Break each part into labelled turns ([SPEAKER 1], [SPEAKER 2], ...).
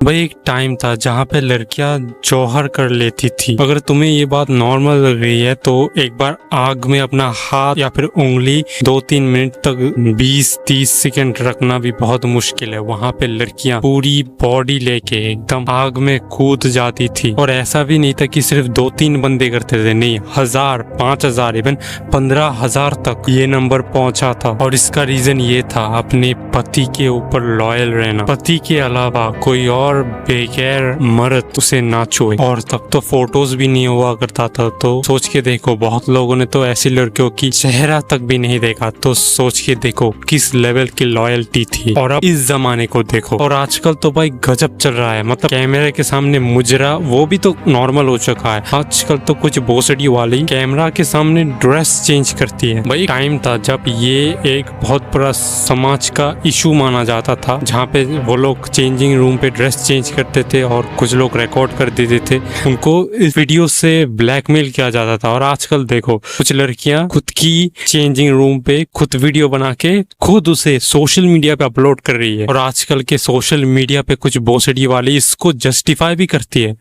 [SPEAKER 1] भाई एक टाइम था जहाँ पे लड़कियां जौहर कर लेती थी। अगर तुम्हें ये बात नॉर्मल लग रही है तो एक बार आग में अपना हाथ या फिर उंगली 2-3 मिनट तक 20-30 सेकंड रखना भी बहुत मुश्किल है। वहाँ पे लड़कियां पूरी बॉडी लेके एकदम आग में कूद जाती थी। और ऐसा भी नहीं था कि सिर्फ 2-3 बंदे करते थे, नहीं, 1000, 5000, इवन 15,000 तक ये नंबर पहुंचा था। और इसका रीजन ये था अपने पति के ऊपर लॉयल रहना। पति के अलावा कोई और बेगैर मर्द उसे ना छुए। और तब तो फोटोज भी नहीं हुआ करता था, तो सोच के देखो, बहुत लोगों ने तो ऐसी लड़कियों की चेहरा तक भी नहीं देखा। तो सोच के देखो किस लेवल की लॉयल्टी थी। और अब इस जमाने को देखो, और आजकल तो भाई गजब चल रहा है। मतलब कैमरे के सामने मुजरा वो भी तो नॉर्मल हो चुका है। आजकल तो कुछ भोसड़ी वाली कैमरा के सामने ड्रेस चेंज करती है। भाई टाइम था जब ये एक बहुत बड़ा समाज का इशू माना जाता था, जहाँ पे वो लोग चेंजिंग रूम पे ड्रेस चेंज करते थे और कुछ लोग रिकॉर्ड कर देते थे। उनको इस वीडियो से ब्लैकमेल किया जाता था। और आजकल देखो कुछ लड़कियां खुद की चेंजिंग रूम पे खुद वीडियो बना के खुद उसे सोशल मीडिया पे अपलोड कर रही है। और आजकल के सोशल मीडिया पे कुछ भोसड़ी वाली इसको जस्टिफाई भी करती है।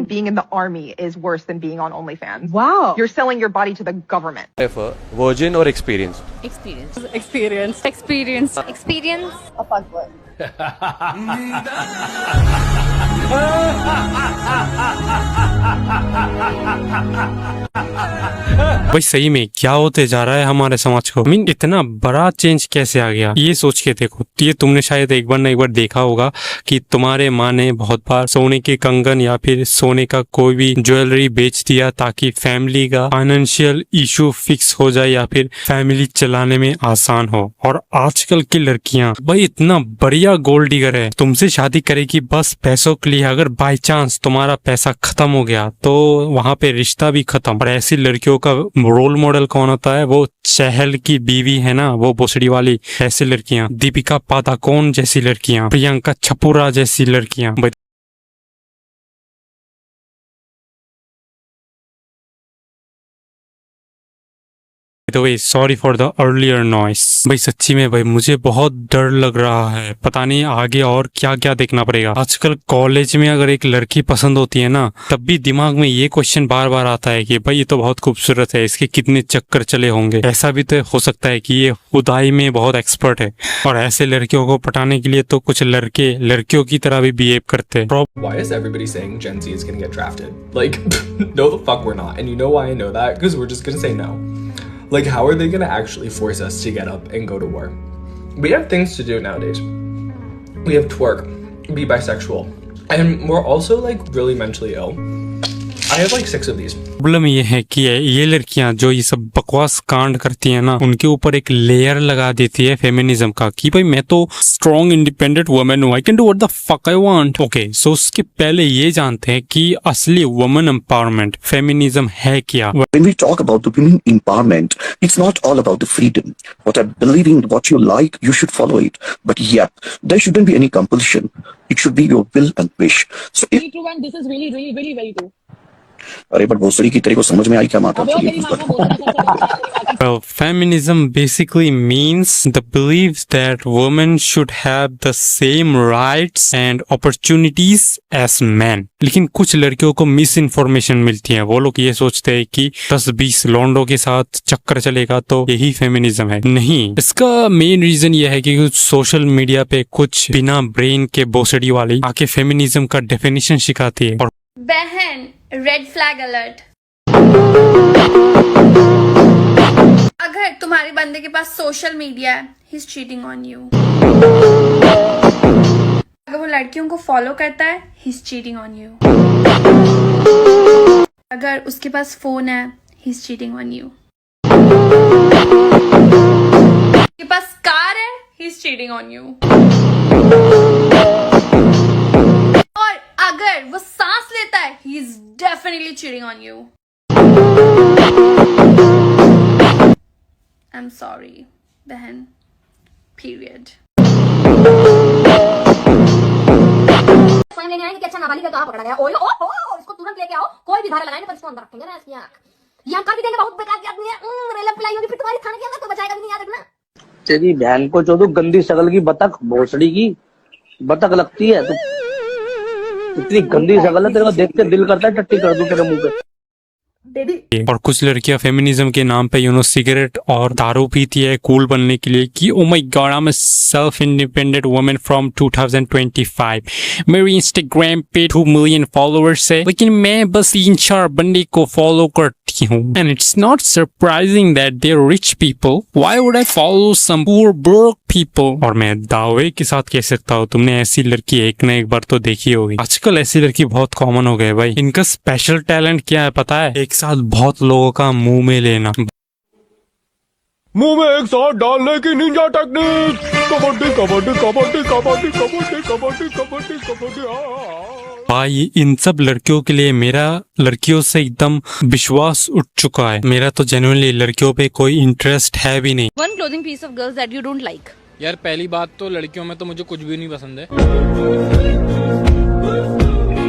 [SPEAKER 2] Being in the army is worse than being on OnlyFans.
[SPEAKER 3] Wow.
[SPEAKER 2] You're selling your body to the government.
[SPEAKER 4] Prefer virgin or experience?
[SPEAKER 3] Experience. Experience. Experience.
[SPEAKER 5] Experience.
[SPEAKER 3] A fuckboy.
[SPEAKER 1] भाई सही में क्या होते जा रहा है हमारे समाज को। मीन इतना बड़ा चेंज कैसे आ गया, ये सोच के देखो। ये तुमने शायद एक बार ना एक बार देखा होगा कि तुम्हारे माँ ने बहुत बार सोने के कंगन या फिर सोने का कोई भी ज्वेलरी बेच दिया ताकि फैमिली का फाइनेंशियल इशू फिक्स हो जाए या फिर फैमिली चलाने में आसान हो। और आजकल की लड़कियां भाई इतना बढ़िया गोल्ड डिगर है, तुमसे शादी करेगी बस पैसों के लिए। अगर बाई चांस तुम्हारा पैसा खत्म हो गया तो वहां पे रिश्ता भी खत्म। और ऐसी लड़कियों का रोल मॉडल कौन होता है? वो चहल की बीवी है ना, वो भोसड़ी वाली। ऐसी लड़कियां, दीपिका पादुकोण जैसी लड़कियां, प्रियंका चोपड़ा जैसी लड़कियां। Sorry for the earlier noise. भाई सच्ची में भाई मुझे बहुत डर लग रहा है, पता नहीं आगे और क्या क्या देखना पड़ेगा। आजकल कॉलेज में अगर एक लड़की पसंद होती है ना, तब भी दिमाग में ये क्वेश्चन बार बार आता है कि भाई ये तो बहुत खूबसूरत है, इसके कितने चक्कर चले होंगे। ऐसा भी तो हो सकता है कि ये खुदाई में बहुत एक्सपर्ट है। और ऐसे लड़कियों को पटाने के लिए तो कुछ लड़के लड़कियों की तरह भी बिहेव करते हैं।
[SPEAKER 6] Why is everybody saying Gen Z is gonna get drafted? Like, no the fuck we're not. And you know why I know that? Because we're just gonna say no. Like, how are they gonna actually force us to get up and go to war? We have things to do nowadays. We have twerk, be bisexual, and we're also like really mentally ill. I have like 6 of these.
[SPEAKER 1] Problem ये है कि ये लड़कियां जो ये सब बकवास कांड करती हैं ना, उनके ऊपर एक लेयर लगा देती है फेमिनिज्म का कि भाई मैं तो स्ट्रॉन्ग इंडिपेंडेंट वुमन हूँ, I can do what the fuck I want. Okay, so उसके पहले ये जानते हैं कि असली वुमन एम्पावरमेंट फेमिनिज्म है क्या।
[SPEAKER 7] When we talk about the women empowerment, it's not all about the freedom. What I believe in, what you like, you should follow it. But yeah, there shouldn't be any compulsion. It should be your will and wish. So if
[SPEAKER 3] Very true, and this is really, really, really, very true.
[SPEAKER 7] अरे but भोसड़ी की तेरे को समझ में आई क्या माता
[SPEAKER 3] अबे वो तेरी माँ का बोलना
[SPEAKER 1] Well, feminism basically means the belief that women should have the same rights and opportunities as men. लेकिन कुछ लड़कियों को मिस इन्फॉर्मेशन मिलती है। वो लोग ये सोचते हैं कि 10-20 लौंडों के साथ चक्कर चलेगा तो यही फेमिनिज्म है। नहीं, इसका मेन रीजन ये है कि कुछ सोशल मीडिया पे कुछ बिना ब्रेन के भोसड़ी वाली आके फेमिनिज्म का डेफिनेशन सिखाती है। और
[SPEAKER 5] बहन, रेड फ्लैग अलर्ट। अगर तुम्हारे बंदे के पास सोशल मीडिया है, he is cheating on you. अगर वो लड़कियों को फॉलो करता है, he is cheating on you. अगर उसके पास फोन है, he is cheating on you. उसके पास कार है, he is cheating on you. और अगर वो सांस लेता है, he is definitely cheating on you. I'm sorry, बहन, period.
[SPEAKER 8] स्वयं लेने आएंगे कि अच्छा नाबालिग है तो आप पकड़ा गया। ओए ओहो, इसको तुरंत लेके आओ, कोई भी धारा लगाएंगे पर इसको अंदर रखेंगे ना इसकी आंख। ये हम कर भी देंगे, बहुत बेकार की आदमी है। रेलम पिलाई होगी फिर तुम्हारी थाने के अंदर, तो बचाएगा भी नहीं, याद रखना।
[SPEAKER 9] तेरी बहन को जो तो गंदी शकल की बतख भोसड़ी की बतख लगती है तू। इतनी गंदी शक्ल है तेरे को, देख के दिल करता है टट्टी कर दूं तेरे मुंह पे।
[SPEAKER 1] और कुछ लड़कियां फेमिनिज्म के नाम पे सिगरेट और दारू पीती है कूल बनने के लिए कि oh my God I am a self independent woman from 2025, मेरी इंस्टाग्राम पे 2 मिलियन फॉलोअर्स है लेकिन मैं बस 3-4 बंदे को फॉलो करती हूँ and it's not surprising that they are rich people, why would I follow some poor broke people. और मैं दावे के साथ कह सकता हूँ तुमने ऐसी लड़की एक ना एक बार तो देखी होगी। आजकल ऐसी लड़की बहुत कॉमन हो गए भाई। इनका स्पेशल टैलेंट क्या है पता है? एक साथ बहुत लोगों का मुंह में लेना,
[SPEAKER 4] मुंह में एक साथ डालने की निंजा टेक्निक। कबड्डी कबड्डी कबड्डी कबड्डी कबड्डी कबड्डी कबड्डी कबड्डी।
[SPEAKER 1] भाई इन सब लड़कियों के लिए मेरा लड़कियों से एकदम विश्वास उठ चुका है। मेरा तो जेन्युइनली लड़कियों पे कोई इंटरेस्ट है भी नहीं।
[SPEAKER 5] One clothing piece of girls that you don't like.
[SPEAKER 10] यार पहली बात तो लड़कियों में तो मुझे कुछ भी नहीं पसंद है।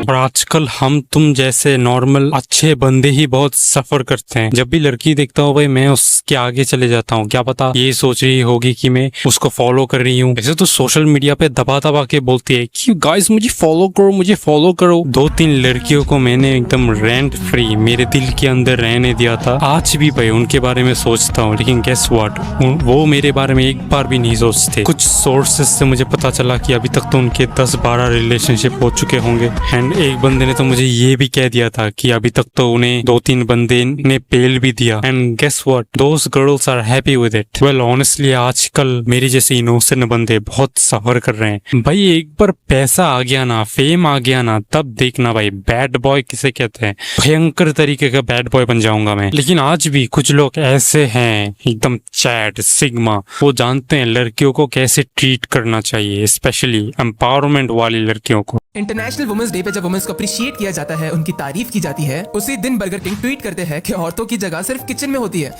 [SPEAKER 1] और आजकल हम तुम जैसे नॉर्मल अच्छे बंदे ही बहुत सफर करते हैं। जब भी लड़की देखता हूँ भाई मैं उसके आगे चले जाता हूँ। क्या पता ये सोच रही होगी कि मैं उसको फॉलो कर रही हूँ। वैसे तो सोशल मीडिया पे दबा दबा के बोलती है कि गाइस मुझे फॉलो करो, मुझे फॉलो करो। 2-3 लड़कियों को मैंने एकदम रेंट फ्री मेरे दिल के अंदर रहने दिया था। आज भी भाई उनके बारे में सोचता हूँ, लेकिन गेस व्हाट, वो मेरे बारे में एक बार भी नहीं सोचते। कुछ सोर्सेस से मुझे पता चला कि अभी तक तो उनके 10-12 रिलेशनशिप हो चुके होंगे एंड एक बंदे ने तो मुझे ये भी कह दिया था कि अभी तक तो उन्हें 2-3 बंदे ने पेल भी दिया and guess what, those girls are happy with it. Well honestly आजकल मेरी जैसे इनोसेंट बंदे बहुत सफर कर रहे हैं। भाई एक बार पैसा आ गया ना, फेम आ गया ना, तब देखना भाई बैड बॉय किसे कहते हैं। भयंकर तरीके का बैड बॉय बन जाऊंगा मैं। लेकिन आज भी कुछ लोग ऐसे हैं एकदम चैट सिग्मा, वो जानते हैं लड़कियों को कैसे ट्रीट करना चाहिए, स्पेशली एम्पावरमेंट वाली लड़कियों को।
[SPEAKER 11] इंटरनेशनल वुमेन्स डे पे जब वुमेन्स को अप्रिशिएट किया जाता है, उनकी तारीफ की जाती है, उसी दिन बर्गर किंग ट्वीट करते हैं कि औरतों की जगह सिर्फ किचन में होती है।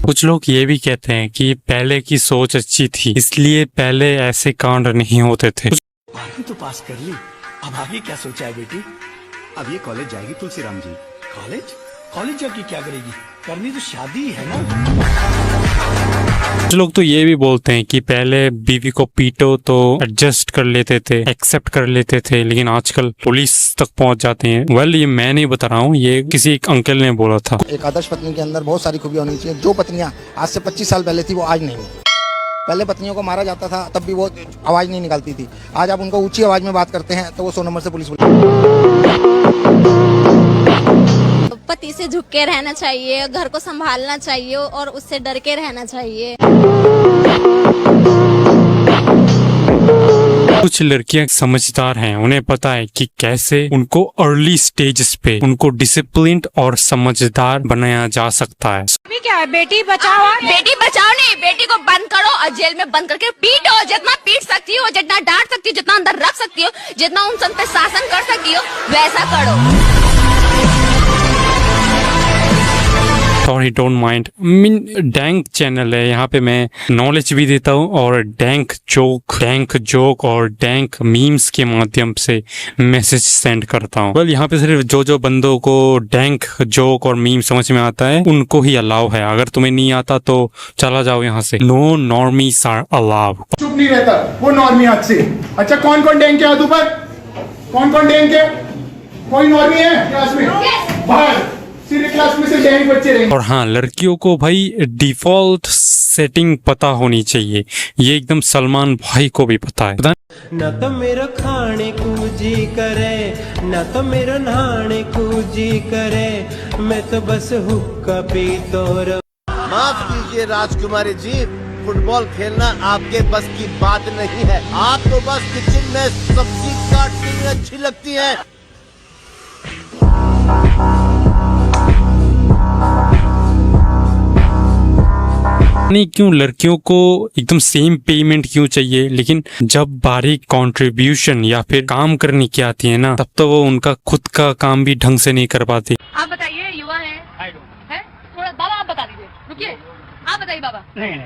[SPEAKER 1] कुछ लोग ये भी कहते हैं कि पहले की सोच अच्छी थी इसलिए पहले ऐसे कांड नहीं होते थे।
[SPEAKER 12] तो पास कर ली, अब आगे क्या सोचा है बेटी? अब ये कॉलेज जाएगी तुलसीराम जी। कॉलेज जाके क्या करेगी? करनी तो शादी है ना।
[SPEAKER 1] कुछ लोग तो ये भी बोलते हैं कि पहले बीवी को पीटो तो एडजस्ट कर लेते थे, एक्सेप्ट कर लेते थे, लेकिन आजकल पुलिस तक पहुंच जाते हैं। वेल ये मैं नहीं बता रहा हूँ, ये किसी एक अंकल ने बोला था।
[SPEAKER 13] एक आदर्श पत्नी के अंदर बहुत सारी खूबियां होनी चाहिए। जो पत्नियां आज से 25 साल पहले थी वो आज नहीं है। पहले पत्नियों को मारा जाता था तब भी वो आवाज नहीं निकालती थी। आज आप उनको ऊंची आवाज में बात करते हैं तो वो 100 नंबर से पुलिस
[SPEAKER 8] पति से झुक के रहना चाहिए, घर को संभालना चाहिए और उससे डर के रहना चाहिए।
[SPEAKER 1] कुछ लड़कियां समझदार हैं, उन्हें पता है कि कैसे उनको अर्ली स्टेजेस पे उनको डिसिप्लिन्ड और समझदार बनाया जा सकता है।
[SPEAKER 5] क्या है बेटी बचाओ नहीं, बेटी को बंद करो और जेल में बंद करके पीटो, जितना पीट सकती हो, जितना डांट सकती हो, जितना अंदर रख सकती हो, जितना उन सब पे शासन कर सकती हो वैसा करो।
[SPEAKER 1] Sorry don't mind, dank channel है, यहाँ पे मैं नॉलेज भी देता हूँ और डैंक जोक और डैंक मीम्स के माध्यम से मैसेज सेंड करता हूँ। वेल यहाँ पे सिर्फ जो बंदों को डैंक जोक और मीम समझ में आता है उनको ही अलाउ है। अगर तुम्हें नहीं आता तो चला जाओ यहाँ से। No normies are allowed.
[SPEAKER 14] चुप नहीं रहता वो नॉर्मी हाथ से। अच्छा कौन डैंक है हाथ ऊपर? कौन डैंक है? कोई नॉर्मी है क्लास में? बाहर क्लास में से डैंक बच्चे रहेंगे। और
[SPEAKER 1] हाँ, लड़कियों को भाई डिफॉल्ट सेटिंग पता होनी चाहिए। ये एकदम सलमान भाई को भी पता है।
[SPEAKER 15] न तो मेरा खाने को जी करे, न तो मेरा नहाने को जी करे, मैं तो बस हुक्का पीता रह।
[SPEAKER 16] माफ कीजिए राजकुमारी जी, फुटबॉल खेलना आपके बस की बात नहीं है। आप तो बस किचन में सब्जी काटनी अच्छी लगती है।
[SPEAKER 1] नहीं क्यों लड़कियों को एकदम सेम पेमेंट क्यों चाहिए, लेकिन जब बारीक कंट्रीब्यूशन या फिर काम करने की आती है ना, तब तो वो उनका खुद का काम भी ढंग से नहीं कर पाती।
[SPEAKER 5] आप बताइए, युवा है थोड़ा बाबा आप बता दीजिए, रुकिए आप बताइए बाबा। नहीं।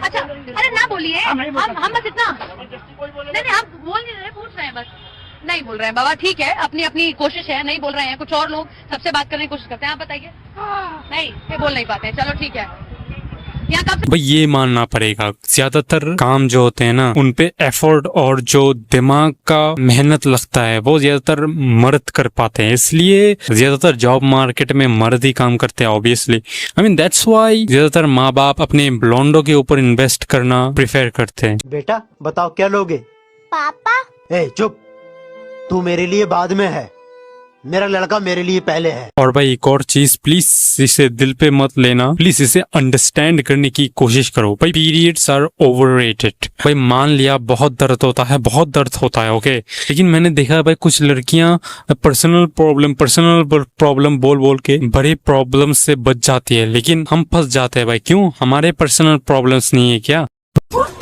[SPEAKER 5] अच्छा अरे ना बोलिए, हम बस इतना नहीं आप बोल नहीं रहे, पूछ रहे हैं बस। नहीं बोल रहे हैं बाबा, ठीक है, अपनी कोशिश है, नहीं बोल रहे हैं। कुछ और लोग सबसे बात करने की कोशिश करते हैं, आप बताइए। नहीं ये बोल नहीं पाते हैं, चलो ठीक है। यहाँ का
[SPEAKER 1] भाई ये मानना पड़ेगा, ज्यादातर काम जो होते हैं ना उनपे एफर्ट और जो दिमाग का मेहनत लगता है वो ज्यादातर मर्द कर पाते हैं, इसलिए ज्यादातर जॉब मार्केट में मर्द ही काम करते हैं obviously. I mean that's why ज्यादातर माँ बाप अपने ब्लोंडो के ऊपर इन्वेस्ट करना प्रेफर करते हैं।
[SPEAKER 15] बेटा बताओ क्या लोगे?
[SPEAKER 8] पापा
[SPEAKER 15] ए चुप, तू मेरे लिए बाद में है, मेरा लड़का मेरे लिए पहले है।
[SPEAKER 1] और भाई एक और चीज, प्लीज इसे दिल पे मत लेना, प्लीज इसे अंडरस्टैंड करने की कोशिश करो। भाई पीरियड्स आर ओवररेटेड। भाई मान लिया बहुत दर्द होता है, बहुत दर्द होता है, ओके, लेकिन मैंने देखा है भाई कुछ लड़कियां पर्सनल प्रॉब्लम बोल बोल के बड़े प्रॉब्लम से बच जाती है, लेकिन हम फंस जाते हैं। भाई क्यों? हमारे पर्सनल प्रॉब्लम्स नहीं है क्या?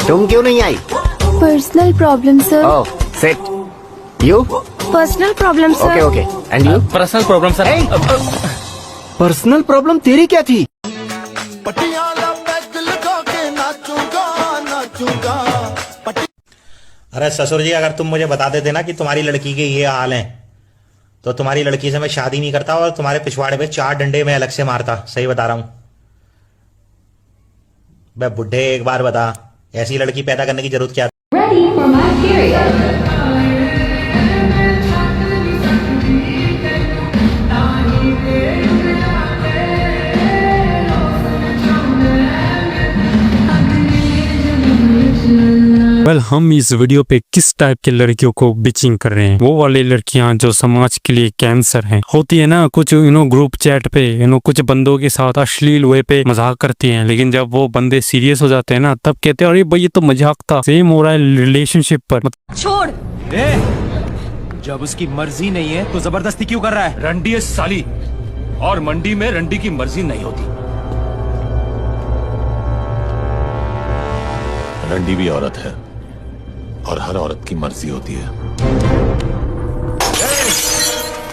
[SPEAKER 16] तुम क्यों नहीं आई?
[SPEAKER 8] Personal problem sir.
[SPEAKER 16] Oh sit. You?
[SPEAKER 8] Personal problem sir.
[SPEAKER 16] Okay and you?
[SPEAKER 9] Personal problem sir.
[SPEAKER 16] Personal problem तेरी क्या थी?
[SPEAKER 13] अरे ससुर जी, अगर तुम मुझे बता देते ना कि तुम्हारी लड़की के ये हाल हैं तो तुम्हारी लड़की से मैं शादी नहीं करता और तुम्हारे पिछवाड़े पे 4 डंडे में अलग से मारता। सही बता रहा हूं बे बुढ़े, एक बार बता, ऐसी लड़की पैदा करने की जरूरत क्या?
[SPEAKER 1] वेल हम इस वीडियो पे किस टाइप के लड़कियों को बिचिंग कर रहे हैं? वो वाली लड़कियां जो समाज के लिए कैंसर हैं। होती है ना कुछ ग्रुप चैट पे कुछ बंदों के साथ अश्लील वे पे मजाक करती हैं, लेकिन जब वो बंदे सीरियस हो जाते हैं ना तब कहते हैं अरे भाई ये तो मजाक था। सेम हो रहा है रिलेशनशिप पर।
[SPEAKER 8] छोड़।
[SPEAKER 12] जब उसकी मर्जी नहीं है तो जबरदस्ती क्यों कर रहा है? रंडी है साली, और मंडी में रंडी की मर्जी नहीं होती।
[SPEAKER 17] रंडी भी औरत है और हर औरत की मर्जी होती है।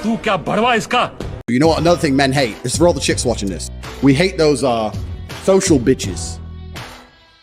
[SPEAKER 12] तू क्या बड़वा इसका?
[SPEAKER 14] You know what another thing men hate? This is for all the chicks watching this. We hate those social bitches.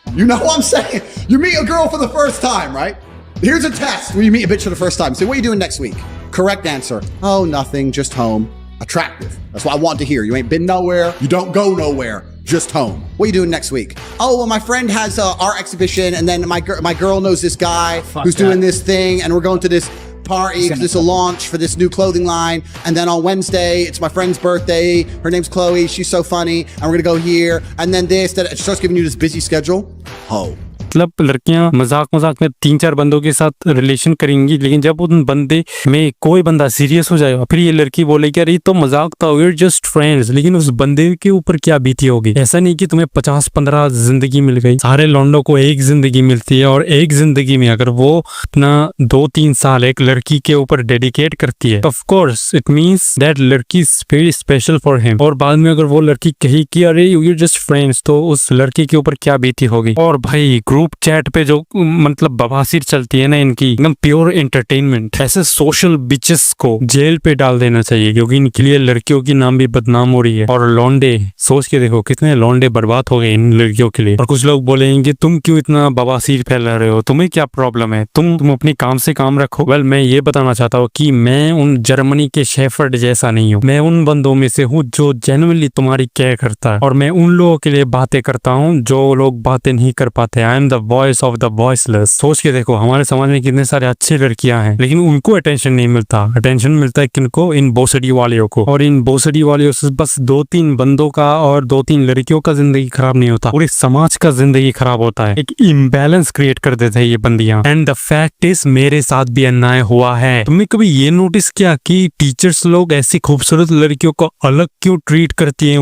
[SPEAKER 14] You know what I'm saying? You meet a girl for the first time, right? Here's a test where you meet a bitch for the first time. Say, what are you doing next week? Correct answer. Oh, nothing, just home. Attractive. That's what I want to hear. You ain't been nowhere. You don't go nowhere. Just home. What are you doing next week? Oh, well, my friend has a art exhibition, and then my girl knows this guy who's doing this thing, and we're going to this party because it's a launch for this new clothing line. And then on Wednesday, it's my friend's birthday. Her name's Chloe. She's so funny, and we're gonna go here. And then this. That it starts giving you this busy schedule. Oh.
[SPEAKER 1] मतलब लड़कियां मजाक में 3-4 बंदों के साथ relation करेंगी, लेकिन जब उन बंदे में कोई बंदा सीरियस हो जाएगा फिर ये लड़की बोलेगी अरे तो मजाक था, वी आर जस्ट फ्रेंड्स। लेकिन उस बंदे के ऊपर क्या बीती होगी? ऐसा नहीं कि तुम्हें 50-15 जिंदगी मिल गई। सारे लौंडों को एक जिंदगी मिलती है, और एक जिंदगी में अगर वो अपना 2-3 साल एक लड़की के ऊपर डेडिकेट करती है, of course it means that लड़की is very special for him. और बाद में अगर वो लड़की कही कि अरे वी आर जस्ट फ्रेंड्स, तो उस लड़की के ऊपर क्या बीती होगी? और भाई ग्रुप चैट पे जो मतलब बवासीर चलती है ना इनकी, एकदम प्योर एंटरटेनमेंट। ऐसे सोशल बिचेस को जेल पे डाल देना चाहिए, क्योंकि इनके लिए लड़कियों की नाम भी बदनाम हो रही है। और लौंडे, सोच के देखो कितने लौंडे बर्बाद हो गए इन लड़कियों के लिए। और कुछ लोग बोलेंगे तुम क्यों इतना बवासीर फैला रहे हो, तुम्हें क्या प्रॉब्लम है, तुम अपने काम से काम रखो। वेल मैं ये बताना चाहता हूँ कि मैं उन जर्मनी के शेफर्ड जैसा नहीं हूँ। मैं उन बंदों में से हूँ जो जेन्युइनली तुम्हारी केयर करता है, और मैं उन लोगों के लिए बातें करता हूँ जो लोग बातें नहीं कर पाते। I am the voice of the voiceless. सोच के देखो हमारे समाज में कितने सारे अच्छे लड़कियां हैं, लेकिन उनको अटेंशन नहीं मिलता। अटेंशन मिलता है किनको? इन भोसड़ी वालियों को। और इन भोसड़ी वालियों से बस 2-3 बंदों का और 2-3 लड़कियों का जिंदगी खराब नहीं होता, पूरे समाज का जिंदगी खराब होता है। एक इम्बैलेंस क्रिएट कर देते हैं ये बंदियां। एंड द फैक्ट इज मेरे साथ भी अन्याय हुआ है। तुमने कभी ये नोटिस किया कि टीचर्स लोग ऐसी खूबसूरत लड़कियों को अलग क्यों ट्रीट करती हैं?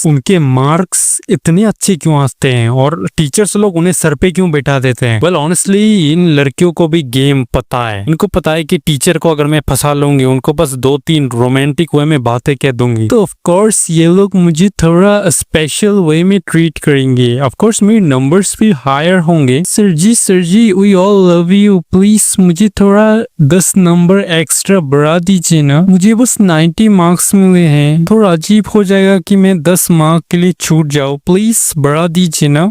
[SPEAKER 1] उनके मार्क्स इतने अच्छे क्यों आते हैं, और टीचर्स लोग उन्हें सर पे क्यों बैठा देते हैं? वेल ऑनेस्टली इन लड़कियों को भी गेम पता है। इनको पता है कि टीचर को अगर मैं फंसा लूंगी, उनको बस 2-3 रोमांटिक वे में बातें कह दूंगी, तो ऑफ कोर्स ये लोग मुझे थोड़ा स्पेशल वे में ट्रीट करेंगे। ऑफ कोर्स मेरे नंबर्स भी हायर होंगे। Sir ji we all love you, please मुझे थोड़ा 10 नंबर एक्स्ट्रा बढ़ा दीजिए ना, मुझे बस 90 मार्क्स मिले हैं। थोड़ा अजीब हो जाएगा कि मैं 10 मार्क के लिए छूट जाऊँ, प्लीज बढ़ा दीजिए ना।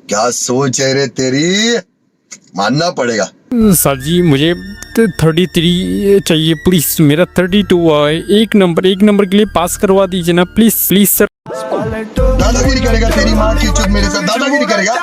[SPEAKER 7] क्या सोच है रे तेरी, मानना पड़ेगा।
[SPEAKER 1] सर जी मुझे 33 चाहिए प्लीज, मेरा 32 है। एक नंबर के लिए पास करवा दीजिए ना, प्लीज सर।
[SPEAKER 14] दादागिरी करेगा तेरी माँ की चुप मेरे साथ दादागिरी करेगा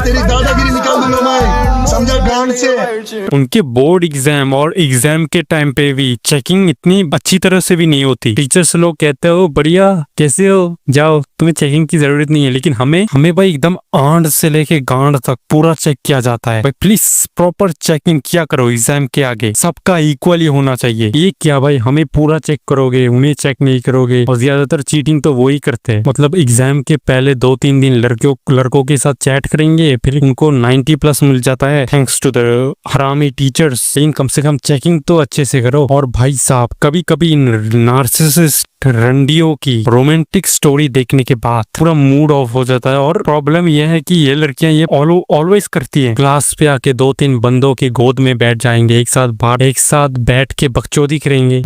[SPEAKER 14] तेरी दादागिरी निकाल दूंगा मैं समझा गांड से।
[SPEAKER 1] उनके बोर्ड एग्जाम और एग्जाम के टाइम पे भी चेकिंग इतनी अच्छी तरह से भी नहीं होती। टीचर्स लोग कहते हो बढ़िया कैसे हो जाओ तुम्हें चेकिंग की जरूरत नहीं है, लेकिन हमें भाई एकदम आंड से लेके गांड तक पूरा चेक किया जाता है। भाई प्लीज प्रॉपर चेकिंग किया करो एग्जाम के आगे, सबका इक्वली होना चाहिए। ये क्या भाई हमें पूरा चेक करोगे उन्हें चेक नहीं करोगे। और ज्यादातर चीटिंग तो वही करते हैं, मतलब एग्जाम के पहले 2-3 दिन लड़कों के साथ चैट करेंगे, फिर उनको 90+ मिल जाता है थैंक्स टू द हरामी टीचर्स। लेकिन कम से कम चेकिंग तो अच्छे से करो। और भाई साहब कभी कभी नार्सिसिस्ट रंडियों की रोमांटिक स्टोरी देखने के बाद पूरा मूड ऑफ हो जाता है। और प्रॉब्लम यह है कि ये लड़कियां ये ऑलवेज करती हैं, क्लास पे आके 2-3 बंदों के गोद में बैठ जाएंगे, एक साथ बैठ के बकचोदी करेंगे।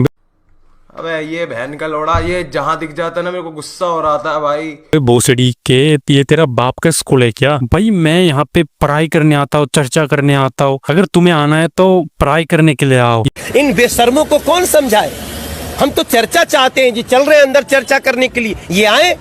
[SPEAKER 18] अबे ये बहन का लोड़ा, ये जहाँ दिख जाता है ना मेरे को गुस्सा हो रहा था भाई।
[SPEAKER 1] भोसड़ी के ये तेरा बाप का स्कूल है क्या? भाई मैं यहाँ पे पढ़ाई करने आता हूँ, चर्चा करने आता हूँ। अगर तुम्हें आना है तो पढ़ाई करने के लिए आओ।
[SPEAKER 16] इन बेशर्मों को कौन समझाए? हम तो चर्चा चाहते हैं जी, चल रहे हैं अंदर चर्चा करने के लिए, ये आए।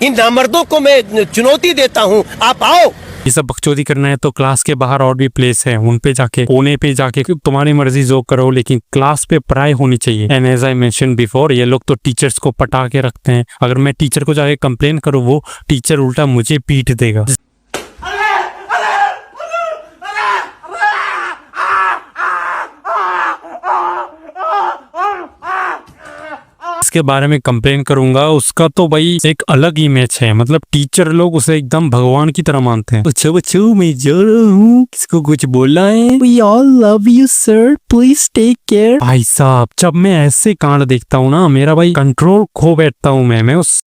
[SPEAKER 16] इन नामर्दों को मैं चुनौती देता हूँ, आप आओ।
[SPEAKER 1] ये सब बकचोदी करना है तो क्लास के बाहर और भी प्लेस है, उन पे जाके कोने पे जाके तुम्हारी मर्जी जो करो, लेकिन क्लास पे पढ़ाई होनी चाहिए। And as I mention before, ये लोग तो टीचर्स को पटा के रखते हैं। अगर मैं टीचर को जाके कंप्लेन करूँ, वो टीचर उल्टा मुझे पीट देगा। इसके बारे में कंप्लेन करूंगा, उसका तो भाई एक अलग इमेज है। मतलब टीचर लोग उसे एकदम भगवान की तरह मानते हैं। बच्चों मैं जा रहा हूँ, किसको कुछ बोलना है? We all love you sir, please take care। भाई साहब जब मैं ऐसे कांड देखता हूँ ना, मेरा भाई कंट्रोल खो बैठता हूँ मैं उस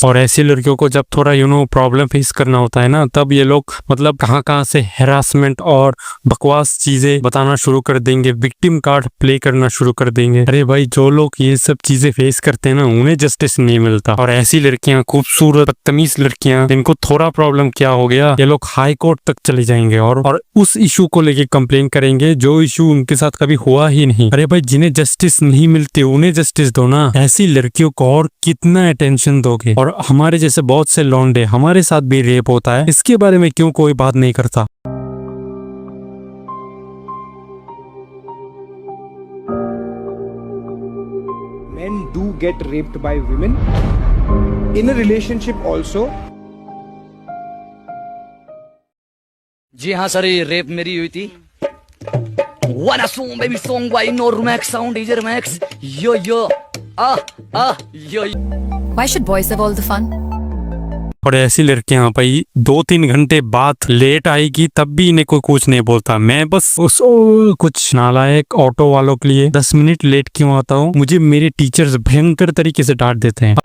[SPEAKER 1] और ऐसी लड़कियों को जब थोड़ा प्रॉब्लम फेस करना होता है ना, तब ये लोग मतलब कहाँ से हैरासमेंट और बकवास चीजें बताना शुरू कर देंगे, विक्टिम कार्ड प्ले करना शुरू कर देंगे। अरे भाई जो लोग ये सब चीजें फेस करते हैं ना, उन्हें जस्टिस नहीं मिलता। और ऐसी लड़कियां, खूबसूरत बदतमीज लड़कियां, इनको थोड़ा प्रॉब्लम क्या हो गया, ये लोग हाई कोर्ट तक चले जाएंगे और उस इशू को लेके कंप्लेन करेंगे जो इशू उनके साथ कभी हुआ ही नहीं। अरे भाई जिन्हें जस्टिस नहीं मिलती उन्हें जस्टिस दो ना। ऐसी लड़कियों को और कितना अटेंशन दोगे? और हमारे जैसे बहुत से लौंडे, हमारे साथ भी रेप होता है, इसके बारे में क्यों कोई बात नहीं करता?
[SPEAKER 19] Men do get raped by women in a relationship also.
[SPEAKER 20] जी हाँ सर, ये रेप मेरी हुई थी। Wanna song baby song by Normax sound DJ Max yo yo yo।
[SPEAKER 21] Why should boys have all the fun?
[SPEAKER 1] और ऐसी लड़कियां भाई 2-3 घंटे बाद लेट आएगी तब भी इन्हें कोई कुछ नहीं बोलता। मैं बस उस कुछ नालायक ऑटो वालों के लिए 10 मिनट लेट क्यों आता हूँ, मुझे मेरे टीचर्स भयंकर तरीके से डांट देते हैं।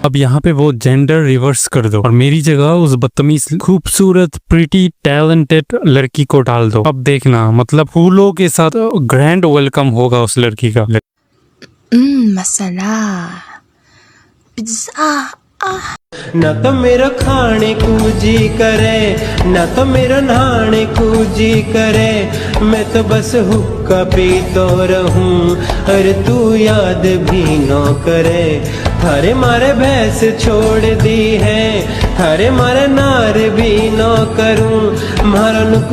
[SPEAKER 1] अब यहाँ पे वो जेंडर रिवर्स कर दो और मेरी जगह उस बदतमीज खूबसूरत प्रीटी टैलेंटेड लड़की को डाल दो। अब देखना, मतलब फूलों के साथ ग्रैंड वेलकम होगा उस लड़की का।
[SPEAKER 21] मसाला पिज्जा।
[SPEAKER 15] न तो मेरा खाने को जी करे, न तो मेरा नहाने को जी करे, मैं तो बस हुक्का पीतो रहूं, अरे तू याद भी न करे। थारे मारे भैंस छोड़ दी है, थारे मारे नार भी न करूं, मारन